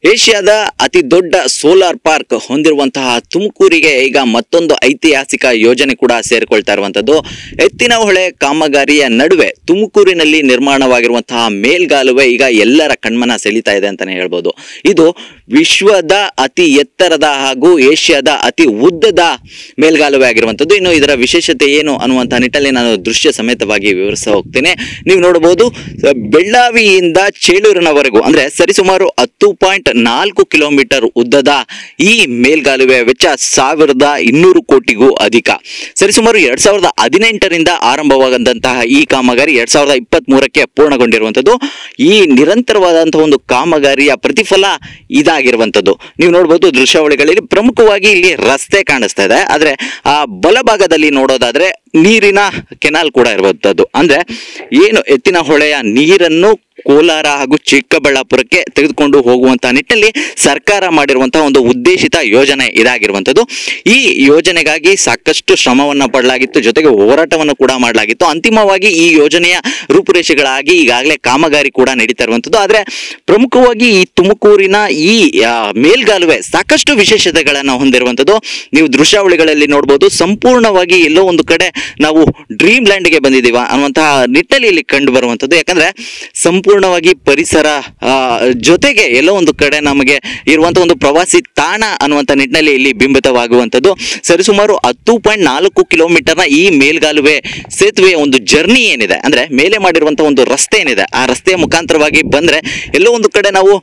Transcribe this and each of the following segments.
ಏಷ್ಯಾದ ಅತಿ ದೊಡ್ಡ ಸೋಲಾರ್ ಪಾರ್ಕ್ ಹೊಂದಿರುವಂತಹ ತುಮಕೂರಿಗೆ ಈಗ ಮತ್ತೊಂದು ಐತಿಹಾಸಿಕ ಯೋಜನೆ ಕೂಡ ಸೇರಿಕೊಳ್ತಾ ಇರುವಂತದ್ದು. ಎತ್ತಿನಹೊಳೆ ಕಾಮಗಾರಿಯ ನಡುವೆ ತುಮಕೂರಿನಲ್ಲಿ ನಿರ್ಮಾಣವಾಗಿರುವಂತಹ ಮೇಲ್ಗಾಲುವೆ ಈಗ ಎಲ್ಲರ ಕಣ್ಮನ ಸೆಳೀತಾ ಇದೆ ಅಂತಾನೆ ಹೇಳ್ಬೋದು. ಇದು ವಿಶ್ವದ ಅತಿ ಎತ್ತರದ ಹಾಗೂ ಏಷ್ಯಾದ ಅತಿ ಉದ್ದದ ಮೇಲ್ಗಾಲುವೆ ಆಗಿರುವಂತದ್ದು. ಇನ್ನು ಇದರ ವಿಶೇಷತೆ ಏನು ಅನ್ನುವಂತಹ ನಿಟ್ಟಲ್ಲಿ ನಾನು ದೃಶ್ಯ ಸಮೇತವಾಗಿ ವಿವರಿಸ ಹೋಗ್ತೇನೆ. ನೀವು ನೋಡಬಹುದು, ಬೆಳ್ಳಾವಿಯಿಂದ ಚೇಳೂರಿನವರೆಗೂ ಅಂದ್ರೆ ಸರಿಸುಮಾರು 10.4 ಕಿಲೋಮೀಟರ್ ಉದ್ದದ ಈ ಮೇಲ್ಗಾಲುವೆ ವೆಚ್ಚ 1200 ಕೋಟಿಗೂ ಅಧಿಕ. ಸರಿಸುಮಾರು 2018ರಿಂದ ಆರಂಭವಾದಂತಹ ಈ ಕಾಮಗಾರಿ 2023ಕ್ಕೆ ಪೂರ್ಣಗೊಂಡಿರುವಂತದ್ದು. ಈ ನಿರಂತರವಾದಂತಹ ಒಂದು ಕಾಮಗಾರಿಯ ಪ್ರತಿಫಲ ಇದಾಗಿರುವಂತದ್ದು. ನೀವು ನೋಡಬಹುದು ದೃಶ್ಯಾವಳಿಗಳಲ್ಲಿ ಪ್ರಮುಖವಾಗಿ ಇಲ್ಲಿ ರಸ್ತೆ ಕಾಣಿಸ್ತಾ ಇದೆ. ಆದ್ರೆ ಆ ಬಲಭಾಗದಲ್ಲಿ ನೋಡೋದಾದ್ರೆ ನೀರಿನ ಕೆನಾಲ್ ಕೂಡ ಇರುವಂತದ್ದು. ಅಂದ್ರೆ ಏನು ಎತ್ತಿನಹೊಳೆಯ ನೀರನ್ನು ಕೋಲಾರ ಹಾಗೂ ಚಿಕ್ಕಬಳ್ಳಾಪುರಕ್ಕೆ ತೆಗೆದುಕೊಂಡು ಹೋಗುವಂತಹ ನಿಟ್ಟಿನಲ್ಲಿ ಸರ್ಕಾರ ಮಾಡಿರುವಂತಹ ಒಂದು ಉದ್ದೇಶಿತ ಯೋಜನೆ ಇದಾಗಿರುವಂತದ್ದು. ಈ ಯೋಜನೆಗಾಗಿ ಸಾಕಷ್ಟು ಶ್ರಮವನ್ನ ಪಡಲಾಗಿತ್ತು, ಜೊತೆಗೆ ಹೋರಾಟವನ್ನು ಕೂಡ ಮಾಡಲಾಗಿತ್ತು. ಅಂತಿಮವಾಗಿ ಈ ಯೋಜನೆಯ ರೂಪುರೇಷೆಗಳಾಗಿ ಈಗಾಗಲೇ ಕಾಮಗಾರಿ ಕೂಡ ನಡೀತಾ ಇರುವಂತದ್ದು. ಆದ್ರೆ ಪ್ರಮುಖವಾಗಿ ಈ ತುಮಕೂರಿನ ಈ ಮೇಲ್ಗಾಲುವೆ ಸಾಕಷ್ಟು ವಿಶೇಷತೆಗಳನ್ನ ಹೊಂದಿರುವಂತದ್ದು. ನೀವು ದೃಶ್ಯಾವಳಿಗಳಲ್ಲಿ ನೋಡಬಹುದು, ಸಂಪೂರ್ಣವಾಗಿ ಎಲ್ಲೋ ಒಂದು ಕಡೆ ನಾವು ಡ್ರೀಮ್ ಲ್ಯಾಂಡ್ಗೆ ಬಂದಿದ್ದೀವ ಅನ್ನುವಂತಹ ನಿಟ್ಟಲ್ಲಿ ಇಲ್ಲಿ ಕಂಡು ಬರುವಂತದ್ದು. ಯಾಕಂದ್ರೆ ಸಂಪೂರ್ಣವಾಗಿ ಪರಿಸರ ಜೊತೆಗೆ ಎಲ್ಲೋ ಒಂದು ಕಡೆ ನಮಗೆ ಇರುವಂತಹ ಒಂದು ಪ್ರವಾಸಿ ತಾಣ ಅನ್ನುವಂಥ ನಿಟ್ಟಿನಲ್ಲಿ ಇಲ್ಲಿ ಬಿಂಬಿತವಾಗುವಂಥದ್ದು. ಸರಿಸುಮಾರು 10.4 ಕಿಲೋಮೀಟರ್ನ ಈ ಮೇಲ್ಗಾಲುವೆ ಸೇತುವೆಯ ಒಂದು ಜರ್ನಿ ಏನಿದೆ, ಅಂದ್ರೆ ಮೇಲೆ ಮಾಡಿರುವಂತಹ ಒಂದು ರಸ್ತೆ ಏನಿದೆ, ಆ ರಸ್ತೆಯ ಮುಖಾಂತರವಾಗಿ ಬಂದ್ರೆ ಎಲ್ಲೋ ಒಂದು ಕಡೆ ನಾವು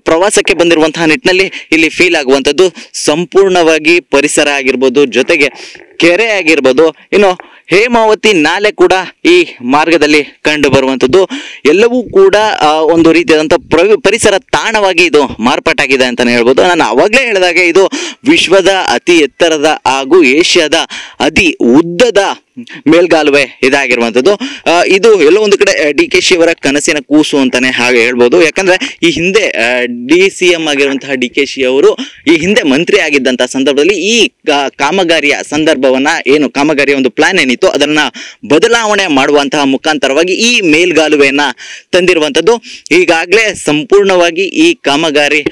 ಪ್ರವಾಸಕ್ಕೆ ಬಂದಿರುವಂತಹ ನಿಟ್ಟಿನಲ್ಲಿ ಇಲ್ಲಿ ಫೀಲ್ ಆಗುವಂಥದ್ದು. ಸಂಪೂರ್ಣವಾಗಿ ಪರಿಸರ ಆಗಿರ್ಬೋದು, ಜೊತೆಗೆ ಕೆರೆ ಆಗಿರ್ಬೋದು, ಇನ್ನು ಹೇಮಾವತಿ ನಾಲೆ ಕೂಡ ಈ ಮಾರ್ಗದಲ್ಲಿ ಕಂಡು ಬರುವಂಥದ್ದು. ಎಲ್ಲವೂ ಕೂಡ ಒಂದು ರೀತಿಯಾದಂತಹ ಪರಿಸರ ತಾಣವಾಗಿ ಇದು ಮಾರ್ಪಾಟಾಗಿದೆ ಅಂತಾನೆ ಹೇಳ್ಬೋದು. ನಾನು ಅವಾಗಲೇ ಹೇಳಿದಾಗೆ ಇದು ವಿಶ್ವದ ಅತಿ ಎತ್ತರದ ಹಾಗೂ ಏಷ್ಯಾದ ಅತಿ ಉದ್ದದ ಮೇಲ್ಗಾಲುವೆ ಇದಾಗಿರುವಂಥದ್ದು. ಇದು ಎಲ್ಲೋ ಒಂದು ಕಡೆ DKC ಅವರ ಕನಸಿನ ಕೂಸು ಅಂತಾನೆ ಹಾಗೆ ಹೇಳ್ಬೋದು. ಯಾಕಂದ್ರೆ ಈ ಹಿಂದೆ DCM ಆಗಿರುವಂತಹ DKC ಅವರು ಈ ಹಿಂದೆ ಮಂತ್ರಿ ಆಗಿದ್ದಂತಹ ಸಂದರ್ಭದಲ್ಲಿ ಈ ಕಾಮಗಾರಿಯ ಸಂದರ್ಭವನ್ನ ಏನು ಕಾಮಗಾರಿಯ ಒಂದು ಪ್ಲಾನ್ ಏನಿತ್ತು ಅದನ್ನ ಬದಲಾವಣೆ ಮಾಡುವಂತಹ ಮುಖಾಂತರವಾಗಿ ಈ ಮೇಲ್ಗಾಲುವೆಯನ್ನ ತಂದಿರುವಂಥದ್ದು. ಈಗಾಗಲೇ ಸಂಪೂರ್ಣವಾಗಿ ಈ ಕಾಮಗಾರಿ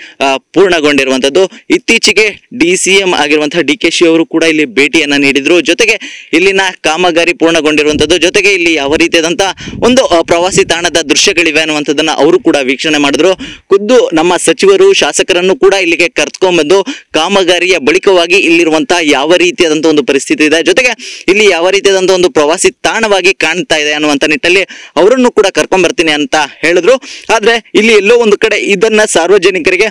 ಪೂರ್ಣಗೊಂಡಿರುವಂಥದ್ದು. ಇತ್ತೀಚೆಗೆ DCM ಆಗಿರುವಂತಹ DKC ಅವರು ಕೂಡ ಇಲ್ಲಿ ಭೇಟಿಯನ್ನ ನೀಡಿದ್ರು. ಜೊತೆಗೆ ಇಲ್ಲಿನ ಕಾಮಗಾರಿ ಪೂರ್ಣಗೊಂಡಿರುವಂಥದ್ದು, ಜೊತೆಗೆ ಇಲ್ಲಿ ಯಾವ ರೀತಿಯಾದಂತಹ ಒಂದು ಪ್ರವಾಸಿ ತಾಣದ ದೃಶ್ಯಗಳಿವೆ ಅನ್ನುವಂಥದ್ದನ್ನ ಅವರು ಕೂಡ ವೀಕ್ಷಣೆ ಮಾಡಿದ್ರು. ಖುದ್ದು ನಮ್ಮ ಸಚಿವರು ಶಾಸಕರನ್ನು ಕೂಡ ಇಲ್ಲಿಗೆ ಕರೆದುಕೊಂಡ್ಬಂದು ಕಾಮಗಾರಿಯ ಬಳಿಕವಾಗಿ ಇಲ್ಲಿರುವಂತಹ ಯಾವ ರೀತಿಯಾದಂತಹ ಒಂದು ಪರಿಸ್ಥಿತಿ ಇದೆ, ಜೊತೆಗೆ ಇಲ್ಲಿ ಯಾವ ರೀತಿಯಾದಂತಹ ಒಂದು ಪ್ರವಾಸಿ ತಾಣವಾಗಿ ಕಾಣ್ತಾ ಇದೆ ಅನ್ನುವಂಥ ನಿಟ್ಟಲ್ಲಿ ಅವರನ್ನು ಕೂಡ ಕರ್ಕೊಂಡ್ ಬರ್ತೀನಿ ಅಂತ ಹೇಳಿದ್ರು. ಆದ್ರೆ ಇಲ್ಲಿ ಎಲ್ಲೋ ಒಂದು ಕಡೆ ಇದನ್ನ ಸಾರ್ವಜನಿಕರಿಗೆ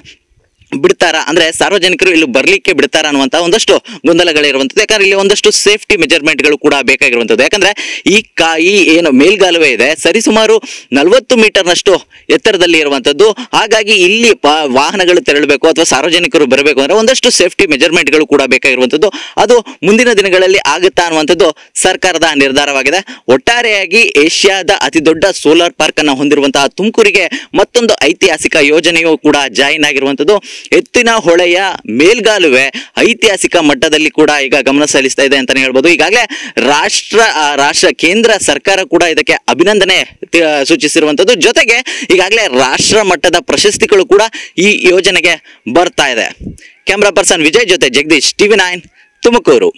ಬಿಡ್ತಾರ, ಅಂದ್ರೆ ಸಾರ್ವಜನಿಕರು ಇಲ್ಲಿ ಬರ್ಲಿಕ್ಕೆ ಬಿಡ್ತಾರ ಅನ್ನುವಂತ ಒಂದಷ್ಟು ಗೊಂದಲಗಳಿರುವಂಥದ್ದು. ಯಾಕಂದ್ರೆ ಇಲ್ಲಿ ಒಂದಷ್ಟು ಸೇಫ್ಟಿ ಮೆಜರ್ಮೆಂಟ್ಗಳು ಕೂಡ ಬೇಕಾಗಿರುವಂಥದ್ದು. ಯಾಕಂದ್ರೆ ಈ ಏನು ಮೇಲ್ಗಾಲುವೆ ಇದೆ ಸರಿಸುಮಾರು 40 ಮೀಟರ್ನಷ್ಟು ಎತ್ತರದಲ್ಲಿ ಇರುವಂಥದ್ದು. ಹಾಗಾಗಿ ಇಲ್ಲಿ ವಾಹನಗಳು ತೆರಳಬೇಕು ಅಥವಾ ಸಾರ್ವಜನಿಕರು ಬರಬೇಕು ಅಂದ್ರೆ ಒಂದಷ್ಟು ಸೇಫ್ಟಿ ಮೆಜರ್ಮೆಂಟ್ಗಳು ಕೂಡ ಬೇಕಾಗಿರುವಂಥದ್ದು. ಅದು ಮುಂದಿನ ದಿನಗಳಲ್ಲಿ ಆಗುತ್ತಾ ಅನ್ನುವಂಥದ್ದು ಸರ್ಕಾರದ ನಿರ್ಧಾರವಾಗಿದೆ. ಒಟ್ಟಾರೆಯಾಗಿ ಏಷ್ಯಾದ ಅತಿ ದೊಡ್ಡ ಸೋಲಾರ್ ಪಾರ್ಕ್ ಅನ್ನು ಹೊಂದಿರುವಂತಹ ತುಮಕೂರಿಗೆ ಮತ್ತೊಂದು ಐತಿಹಾಸಿಕ ಯೋಜನೆಯು ಕೂಡ ಜಾಯಿನ್ ಆಗಿರುವಂಥದ್ದು. ಎತ್ತಿನಹೊಳೆಯ ಮೇಲ್ಗಾಲುವೆ ಐತಿಹಾಸಿಕ ಮಟ್ಟದಲ್ಲಿ ಕೂಡ ಈಗ ಗಮನ ಸಲ್ಲಿಸ್ತಾ ಇದೆ ಅಂತಾನೆ ಹೇಳ್ಬೋದು. ಈಗಾಗಲೇ ರಾಷ್ಟ್ರ ಕೇಂದ್ರ ಸರ್ಕಾರ ಕೂಡ ಇದಕ್ಕೆ ಅಭಿನಂದನೆ ಸೂಚಿಸಿರುವಂಥದ್ದು. ಜೊತೆಗೆ ಈಗಾಗಲೇ ರಾಷ್ಟ್ರ ಮಟ್ಟದ ಪ್ರಶಸ್ತಿಗಳು ಕೂಡ ಈ ಯೋಜನೆಗೆ ಬರ್ತಾ ಇದೆ. ಕ್ಯಾಮ್ರಾ ಪರ್ಸನ್ ವಿಜಯ್ ಜೊತೆ ಜಗದೀಶ್, TV9 ತುಮಕೂರು.